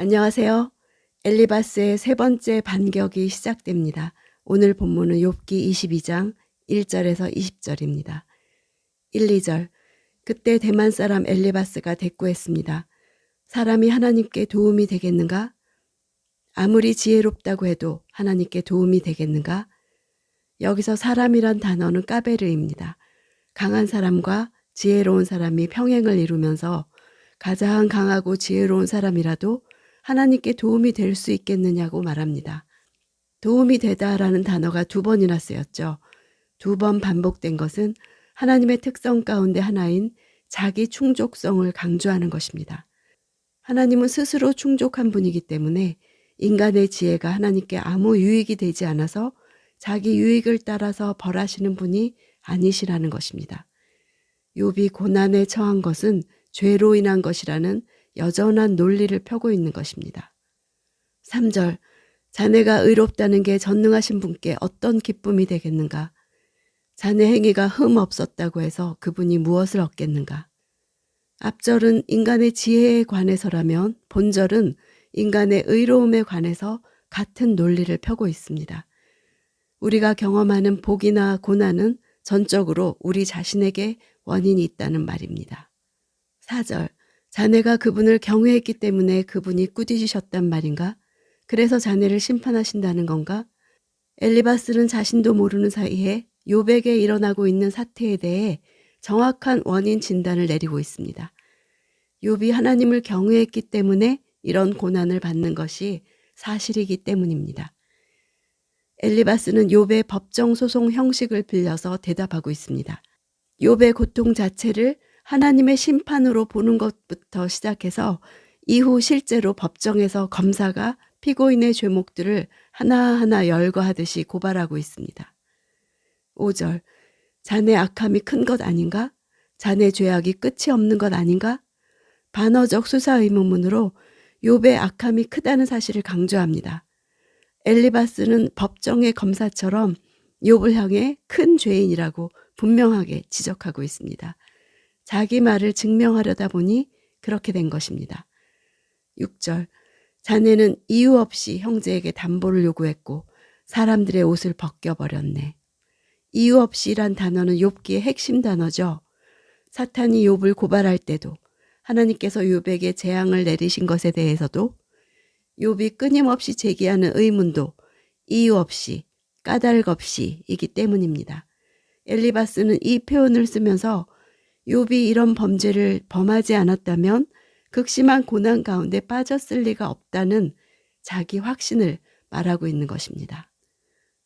안녕하세요. 엘리바스의 세 번째 반격이 시작됩니다. 오늘 본문은 욥기 22장 1절에서 20절입니다. 1, 2절. 그때 대만 사람 엘리바스가 대꾸했습니다. 사람이 하나님께 도움이 되겠는가? 아무리 지혜롭다고 해도 하나님께 도움이 되겠는가? 여기서 사람이란 단어는 까베르입니다. 강한 사람과 지혜로운 사람이 평행을 이루면서 가장 강하고 지혜로운 사람이라도 하나님께 도움이 될 수 있겠느냐고 말합니다. 도움이 되다라는 단어가 2번이나 쓰였죠. 2번 반복된 것은 하나님의 특성 가운데 하나인 자기 충족성을 강조하는 것입니다. 하나님은 스스로 충족한 분이기 때문에 인간의 지혜가 하나님께 아무 유익이 되지 않아서 자기 유익을 따라서 벌하시는 분이 아니시라는 것입니다. 욥이 고난에 처한 것은 죄로 인한 것이라는 여전한 논리를 펴고 있는 것입니다. 3절. 자네가 의롭다는 게 전능하신 분께 어떤 기쁨이 되겠는가? 자네 행위가 흠 없었다고 해서 그분이 무엇을 얻겠는가? 앞절은 인간의 지혜에 관해서라면 본절은 인간의 의로움에 관해서 같은 논리를 펴고 있습니다. 우리가 경험하는 복이나 고난은 전적으로 우리 자신에게 원인이 있다는 말입니다. 4절. 자네가 그분을 경외했기 때문에 그분이 꾸짖으셨단 말인가? 그래서 자네를 심판하신다는 건가? 엘리바스는 자신도 모르는 사이에 욥에게 일어나고 있는 사태에 대해 정확한 원인 진단을 내리고 있습니다. 욥이 하나님을 경외했기 때문에 이런 고난을 받는 것이 사실이기 때문입니다. 엘리바스는 욥의 법정 소송 형식을 빌려서 대답하고 있습니다. 욥의 고통 자체를 하나님의 심판으로 보는 것부터 시작해서 이후 실제로 법정에서 검사가 피고인의 죄목들을 하나하나 열거하듯이 고발하고 있습니다. 5절. 자네 악함이 큰 것 아닌가? 자네 죄악이 끝이 없는 것 아닌가? 반어적 수사 의문문으로 욥의 악함이 크다는 사실을 강조합니다. 엘리바스는 법정의 검사처럼 욥을 향해 큰 죄인이라고 분명하게 지적하고 있습니다. 자기 말을 증명하려다 보니 그렇게 된 것입니다. 6절. 자네는 이유 없이 형제에게 담보를 요구했고 사람들의 옷을 벗겨버렸네. 이유 없이란 단어는 욥기의 핵심 단어죠. 사탄이 욥을 고발할 때도 하나님께서 욥에게 재앙을 내리신 것에 대해서도 욥이 끊임없이 제기하는 의문도 이유 없이 까닭 없이이기 때문입니다. 엘리바스는 이 표현을 쓰면서 욥이 이런 범죄를 범하지 않았다면 극심한 고난 가운데 빠졌을 리가 없다는 자기 확신을 말하고 있는 것입니다.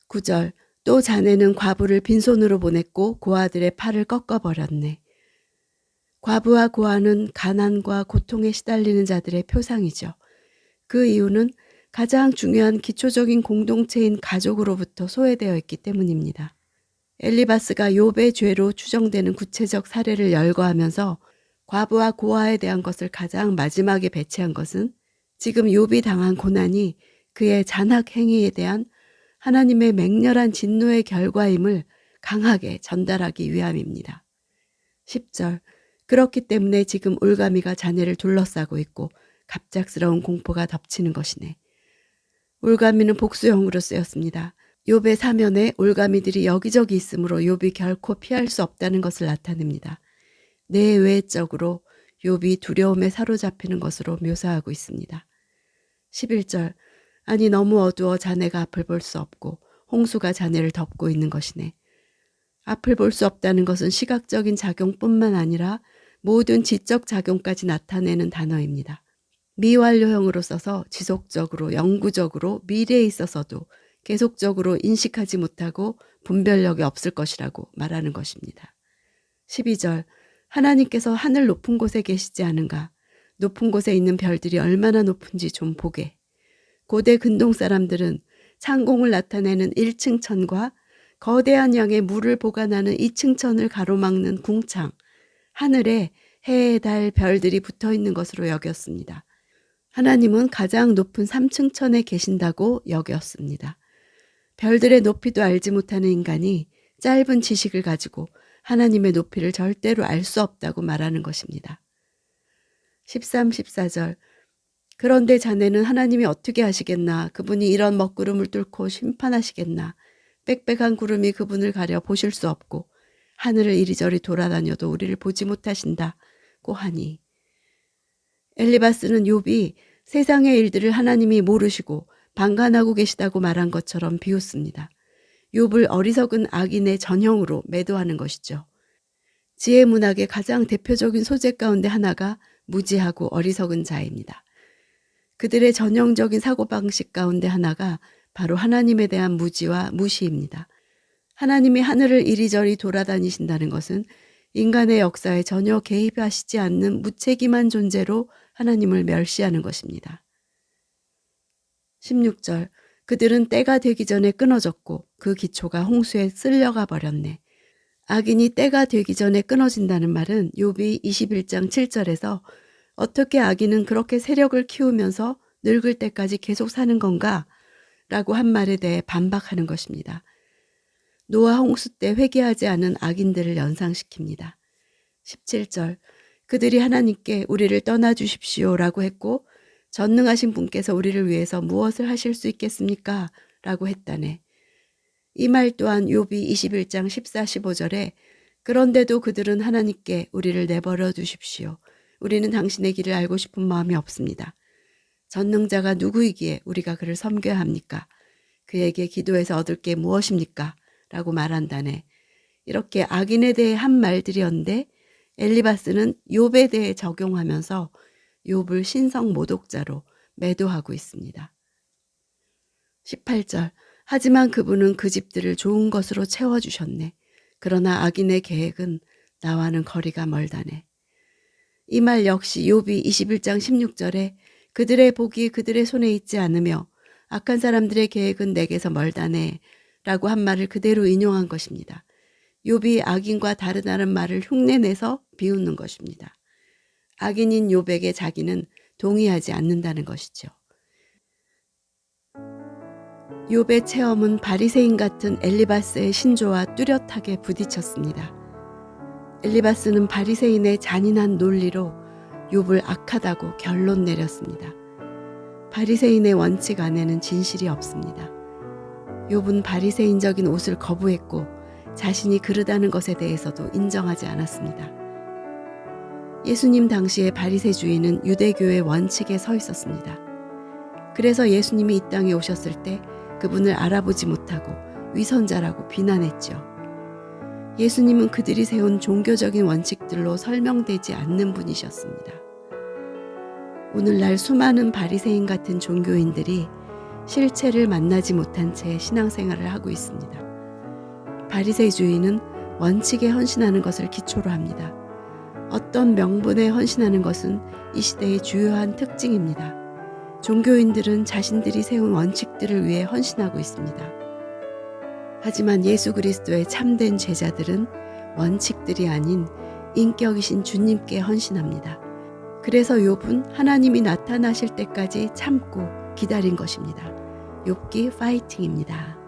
9절. 또 자네는 과부를 빈손으로 보냈고 고아들의 팔을 꺾어버렸네. 과부와 고아는 가난과 고통에 시달리는 자들의 표상이죠. 그 이유는 가장 중요한 기초적인 공동체인 가족으로부터 소외되어 있기 때문입니다. 엘리바스가 욥의 죄로 추정되는 구체적 사례를 열거하면서 과부와 고아에 대한 것을 가장 마지막에 배치한 것은 지금 욥이 당한 고난이 그의 잔악 행위에 대한 하나님의 맹렬한 진노의 결과임을 강하게 전달하기 위함입니다. 10절. 그렇기 때문에 지금 올가미가 자네를 둘러싸고 있고 갑작스러운 공포가 덮치는 것이네. 올가미는 복수형으로 쓰였습니다. 욥의 사면에 올가미들이 여기저기 있으므로 욥이 결코 피할 수 없다는 것을 나타냅니다. 내외적으로 욥이 두려움에 사로잡히는 것으로 묘사하고 있습니다. 11절. 아니 너무 어두워 자네가 앞을 볼 수 없고 홍수가 자네를 덮고 있는 것이네. 앞을 볼 수 없다는 것은 시각적인 작용뿐만 아니라 모든 지적 작용까지 나타내는 단어입니다. 미완료형으로 써서 지속적으로 영구적으로 미래에 있어서도 계속적으로 인식하지 못하고 분별력이 없을 것이라고 말하는 것입니다. 12절. 하나님께서 하늘 높은 곳에 계시지 않은가? 높은 곳에 있는 별들이 얼마나 높은지 좀 보게. 고대 근동 사람들은 창공을 나타내는 1층 천과 거대한 양의 물을 보관하는 2층 천을 가로막는 궁창, 하늘에 해, 달, 별들이 붙어 있는 것으로 여겼습니다. 하나님은 가장 높은 3층 천에 계신다고 여겼습니다. 별들의 높이도 알지 못하는 인간이 짧은 지식을 가지고 하나님의 높이를 절대로 알 수 없다고 말하는 것입니다. 13, 14절. 그런데 자네는 하나님이 어떻게 하시겠나? 그분이 이런 먹구름을 뚫고 심판하시겠나? 빽빽한 구름이 그분을 가려 보실 수 없고 하늘을 이리저리 돌아다녀도 우리를 보지 못하신다고 하니 엘리바스는 욥이 세상의 일들을 하나님이 모르시고 방관하고 계시다고 말한 것처럼 비웃습니다. 욥을 어리석은 악인의 전형으로 매도하는 것이죠. 지혜 문학의 가장 대표적인 소재 가운데 하나가 무지하고 어리석은 자입니다. 그들의 전형적인 사고방식 가운데 하나가 바로 하나님에 대한 무지와 무시입니다. 하나님이 하늘을 이리저리 돌아다니신다는 것은 인간의 역사에 전혀 개입하시지 않는 무책임한 존재로 하나님을 멸시하는 것입니다. 16절 그들은 때가 되기 전에 끊어졌고 그 기초가 홍수에 쓸려가 버렸네. 악인이 때가 되기 전에 끊어진다는 말은 욥이 21장 7절에서 어떻게 악인은 그렇게 세력을 키우면서 늙을 때까지 계속 사는 건가? 라고 한 말에 대해 반박하는 것입니다. 노아 홍수 때 회개하지 않은 악인들을 연상시킵니다. 17절 그들이 하나님께 우리를 떠나주십시오 라고 했고 전능하신 분께서 우리를 위해서 무엇을 하실 수 있겠습니까? 라고 했다네. 이 말 또한 욥이 21장 14, 15절에 그런데도 그들은 하나님께 우리를 내버려 두십시오. 우리는 당신의 길을 알고 싶은 마음이 없습니다. 전능자가 누구이기에 우리가 그를 섬겨야 합니까? 그에게 기도해서 얻을 게 무엇입니까? 라고 말한다네. 이렇게 악인에 대해 한 말들이었는데 엘리바스는 욥에 대해 적용하면서 욥을 신성 모독자로 매도하고 있습니다. 18절 하지만 그분은 그 집들을 좋은 것으로 채워주셨네. 그러나 악인의 계획은 나와는 거리가 멀다네. 이 말 역시 욥이 21장 16절에 그들의 복이 그들의 손에 있지 않으며 악한 사람들의 계획은 내게서 멀다네 라고 한 말을 그대로 인용한 것입니다. 욥이 악인과 다르다는 말을 흉내내서 비웃는 것입니다. 악인인 욥에게 자기는 동의하지 않는다는 것이죠. 욥의 체험은 바리새인 같은 엘리바스의 신조와 뚜렷하게 부딪혔습니다. 엘리바스는 바리새인의 잔인한 논리로 욥을 악하다고 결론 내렸습니다. 바리새인의 원칙 안에는 진실이 없습니다. 욥은 바리새인적인 옷을 거부했고 자신이 그르다는 것에 대해서도 인정하지 않았습니다. 예수님 당시의 바리새주의는 유대교의 원칙에 서 있었습니다. 그래서 예수님이 이 땅에 오셨을 때 그분을 알아보지 못하고 위선자라고 비난했죠. 예수님은 그들이 세운 종교적인 원칙들로 설명되지 않는 분이셨습니다. 오늘날 수많은 바리새인 같은 종교인들이 실체를 만나지 못한 채 신앙생활을 하고 있습니다. 바리새주의는 원칙에 헌신하는 것을 기초로 합니다. 어떤 명분에 헌신하는 것은 이 시대의 주요한 특징입니다. 종교인들은 자신들이 세운 원칙들을 위해 헌신하고 있습니다. 하지만 예수 그리스도의 참된 제자들은 원칙들이 아닌 인격이신 주님께 헌신합니다. 그래서 욥은 하나님이 나타나실 때까지 참고 기다린 것입니다. 욥기 파이팅입니다.